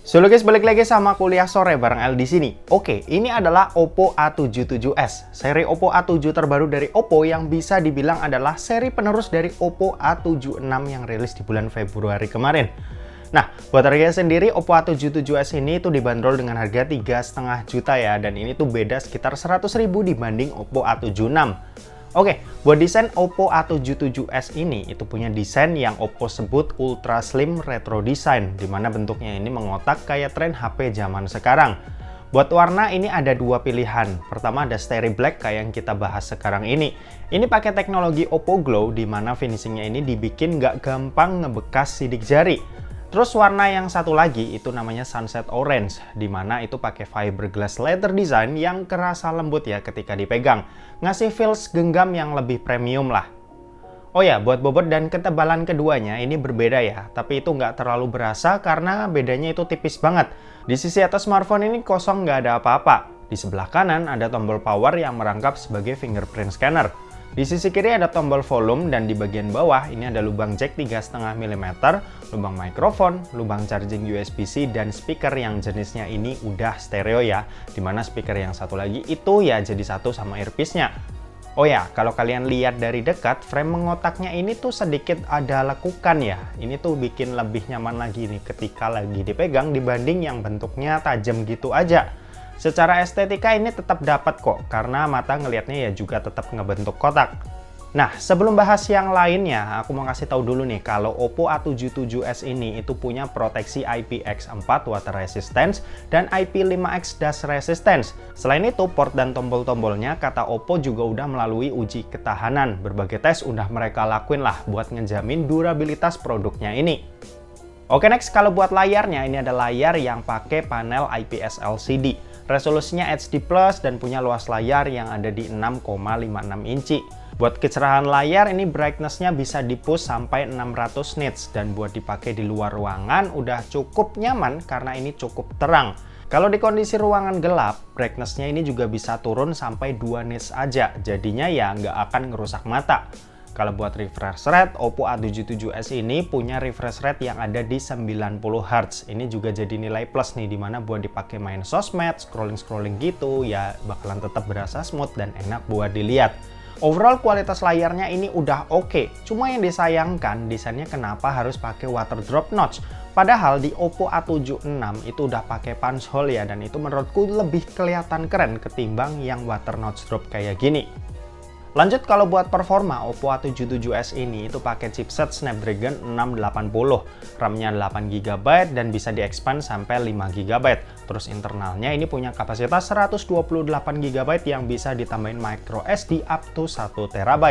So guys, balik lagi sama kuliah sore bareng El di sini. Oke, ini adalah Oppo A77s, seri Oppo A7 terbaru dari Oppo yang bisa dibilang adalah seri penerus dari Oppo A76 yang rilis di bulan Februari kemarin. Nah, buat harganya sendiri, Oppo A77s ini tuh dibanderol dengan harga 3,5 juta ya, dan ini tuh beda sekitar 100.000 dibanding Oppo A76. Oke, buat desain Oppo A77s ini itu punya desain yang Oppo sebut ultra slim retro design, dimana bentuknya ini mengotak kayak tren HP zaman sekarang. Buat warna ini ada dua pilihan. Pertama ada Starry Black kayak yang kita bahas sekarang ini. Ini pakai teknologi Oppo Glow, dimana finishingnya ini dibikin nggak gampang ngebekas sidik jari. Terus warna yang satu lagi itu namanya Sunset Orange, dimana itu pakai fiberglass leather design yang kerasa lembut ya ketika dipegang. Ngasih feels genggam yang lebih premium lah. Oh ya, buat bobot dan ketebalan keduanya ini berbeda ya, tapi itu nggak terlalu berasa karena bedanya itu tipis banget. Di sisi atas smartphone ini kosong nggak ada apa-apa. Di sebelah kanan ada tombol power yang merangkap sebagai fingerprint scanner. Di sisi kiri ada tombol volume dan di bagian bawah ini ada lubang jack 3,5 mm, lubang mikrofon, lubang charging USB-C dan speaker yang jenisnya ini udah stereo ya, dimana speaker yang satu lagi itu ya jadi satu sama earpiece-nya. Oh ya, kalau kalian lihat dari dekat, frame mengotaknya ini tuh sedikit ada lekukan ya. Ini tuh bikin lebih nyaman lagi nih ketika lagi dipegang dibanding yang bentuknya tajam gitu aja. Secara estetika ini tetap dapat kok, karena mata ngelihatnya ya juga tetap ngebentuk kotak. Nah, sebelum bahas yang lainnya, aku mau kasih tahu dulu nih kalau Oppo A77s ini itu punya proteksi IPX4 water resistance dan IP5X dust resistance. Selain itu, port dan tombol-tombolnya kata Oppo juga udah melalui uji ketahanan. Berbagai tes udah mereka lakuin lah buat ngejamin durabilitas produknya ini. Oke, next kalau buat layarnya, ini ada layar yang pakai panel IPS LCD. Resolusinya HD+ dan punya luas layar yang ada di 6,56 inci. Buat kecerahan layar ini brightness-nya bisa di-push sampai 600 nits dan buat dipakai di luar ruangan udah cukup nyaman karena ini cukup terang. Kalau di kondisi ruangan gelap, brightness-nya ini juga bisa turun sampai 2 nits aja, jadinya ya nggak akan ngerusak mata. Kalau buat refresh rate, Oppo A77s ini punya refresh rate yang ada di 90 Hz. Ini juga jadi nilai plus nih, dimana buat dipakai main sosmed, scrolling-scrolling gitu, ya bakalan tetap berasa smooth dan enak buat dilihat. Overall kualitas layarnya ini udah oke. Cuma yang disayangkan, desainnya kenapa harus pakai water drop notch. Padahal di Oppo A76 itu udah pakai punch hole ya, dan itu menurutku lebih kelihatan keren ketimbang yang water notch drop kayak gini. Lanjut kalau buat performa, Oppo A77s ini itu pakai chipset Snapdragon 680, RAM-nya 8GB dan bisa diekspand sampai 5GB. Terus internalnya ini punya kapasitas 128GB yang bisa ditambahin microSD up to 1TB.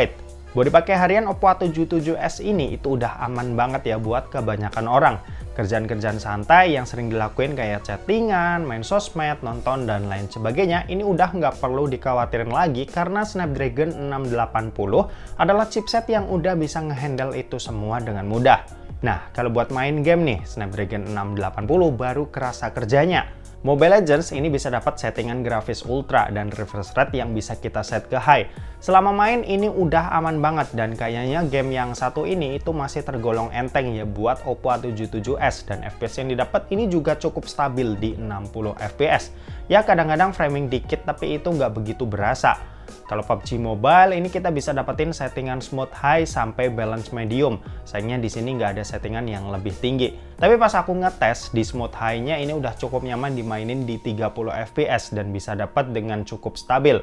Buat dipakai harian, Oppo A77s ini itu udah aman banget ya buat kebanyakan orang. Kerjaan-kerjaan santai yang sering dilakuin kayak chattingan, main sosmed, nonton, dan lain sebagainya ini udah nggak perlu dikhawatirin lagi karena Snapdragon 680 adalah chipset yang udah bisa ngehandle itu semua dengan mudah. Nah, kalau buat main game nih, Snapdragon 680 baru kerasa kerjanya. Mobile Legends ini bisa dapat settingan grafis ultra dan refresh rate yang bisa kita set ke high. Selama main ini udah aman banget dan kayaknya game yang satu ini itu masih tergolong enteng ya buat Oppo A77s dan FPS yang didapat ini juga cukup stabil di 60 FPS. Ya kadang-kadang framing dikit tapi itu nggak begitu berasa. Kalau PUBG Mobile ini kita bisa dapetin settingan smooth high sampai balance medium. Sayangnya di sini nggak ada settingan yang lebih tinggi. Tapi pas aku ngetes di smooth high-nya ini udah cukup nyaman dimainin di 30 FPS dan bisa dapat dengan cukup stabil.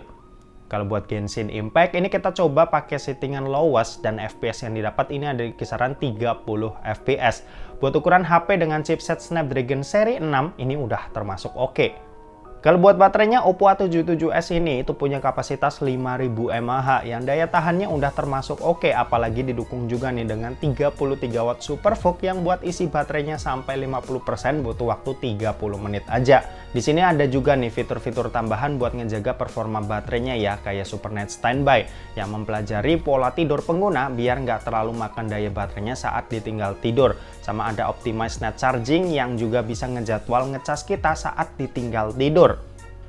Kalau buat Genshin Impact ini kita coba pakai settingan lowest dan FPS yang didapat ini ada di kisaran 30 FPS. Buat ukuran HP dengan chipset Snapdragon seri 6 ini udah termasuk oke. Kalau buat baterainya, Oppo A77s ini itu punya kapasitas 5000 mAh yang daya tahannya udah termasuk oke, apalagi didukung juga nih dengan 33 watt SuperVOOC yang buat isi baterainya sampai 50% butuh waktu 30 menit aja. Di sini ada juga nih fitur-fitur tambahan buat ngejaga performa baterainya ya, kayak SuperNet Standby yang mempelajari pola tidur pengguna biar nggak terlalu makan daya baterainya saat ditinggal tidur. Sama ada Optimize Net Charging yang juga bisa ngejadwal ngecas kita saat ditinggal tidur.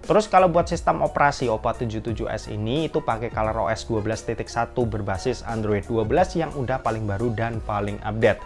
Terus kalau buat sistem operasi Oppo A77s ini itu pakai ColorOS 12.1 berbasis Android 12 yang udah paling baru dan paling update.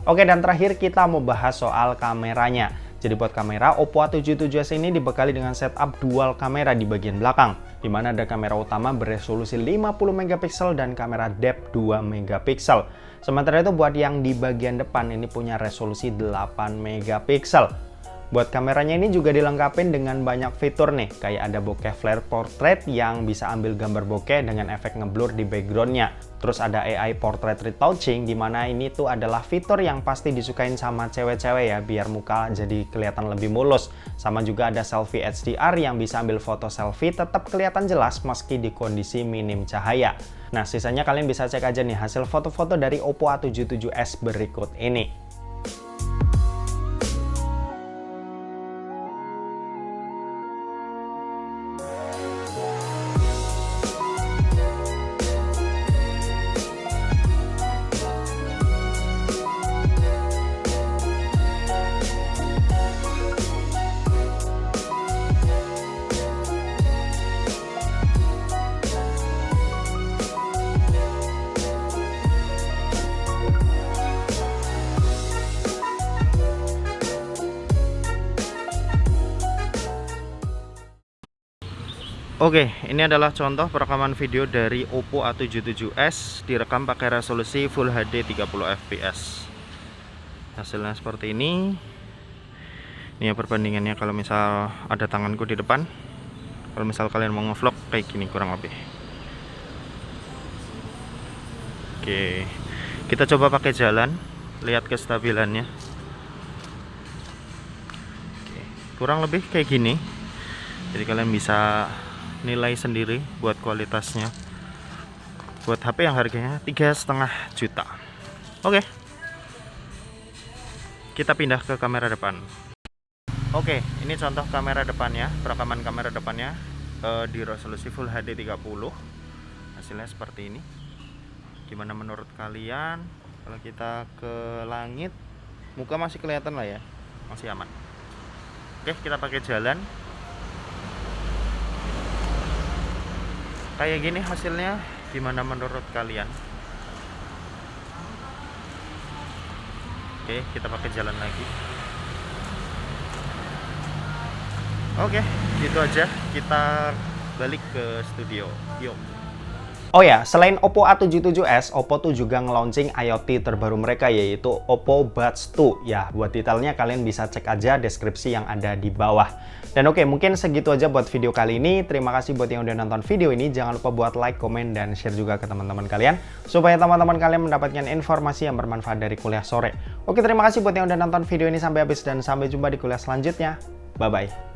Oke, dan terakhir kita mau bahas soal kameranya. Jadi buat kamera, Oppo A77s ini dibekali dengan setup dual kamera di bagian belakang, di mana ada kamera utama beresolusi 50 megapiksel dan kamera depth 2 megapiksel. Sementara itu buat yang di bagian depan ini punya resolusi 8 megapiksel. Buat kameranya ini juga dilengkapi dengan banyak fitur nih, kayak ada bokeh flare portrait yang bisa ambil gambar bokeh dengan efek ngeblur di backgroundnya. Terus ada AI portrait retouching, di mana ini tuh adalah fitur yang pasti disukain sama cewek-cewek ya, biar muka jadi kelihatan lebih mulus. Sama juga ada selfie HDR yang bisa ambil foto selfie tetap kelihatan jelas meski di kondisi minim cahaya. Nah, sisanya kalian bisa cek aja nih hasil foto-foto dari Oppo A77s berikut ini. Oke, ini adalah contoh perekaman video dari Oppo A77s direkam pakai resolusi Full HD 30 fps. Hasilnya seperti ini. Ini ya perbandingannya kalau misal ada tanganku di depan. Kalau misal kalian mau ngevlog kayak gini kurang lebih. Oke, kita coba pakai jalan, lihat kestabilannya. Oke, kurang lebih kayak gini. Jadi kalian bisa nilai sendiri buat kualitasnya. Buat HP yang harganya 3,5 juta. Oke, kita pindah ke kamera depan. Oke, ini contoh kamera depannya, perekaman kamera depannya di resolusi Full HD 30. Hasilnya seperti ini. Gimana menurut kalian? Kalau kita ke langit, muka masih kelihatan lah ya, masih aman. Oke, kita pakai jalan. Kayak gini hasilnya, gimana menurut kalian? Oke, kita pakai jalan lagi. Oke, gitu aja. Kita balik ke studio. Yuk. Oh ya, selain Oppo A77s, Oppo tuh juga nge-launching IoT terbaru mereka, yaitu Oppo Buds 2. Ya, buat detailnya kalian bisa cek aja deskripsi yang ada di bawah. Dan oke, mungkin segitu aja buat video kali ini. Terima kasih buat yang udah nonton video ini. Jangan lupa buat like, komen, dan share juga ke teman-teman kalian, supaya teman-teman kalian mendapatkan informasi yang bermanfaat dari kuliah sore. Oke, terima kasih buat yang udah nonton video ini sampai habis, dan sampai jumpa di kuliah selanjutnya. Bye-bye.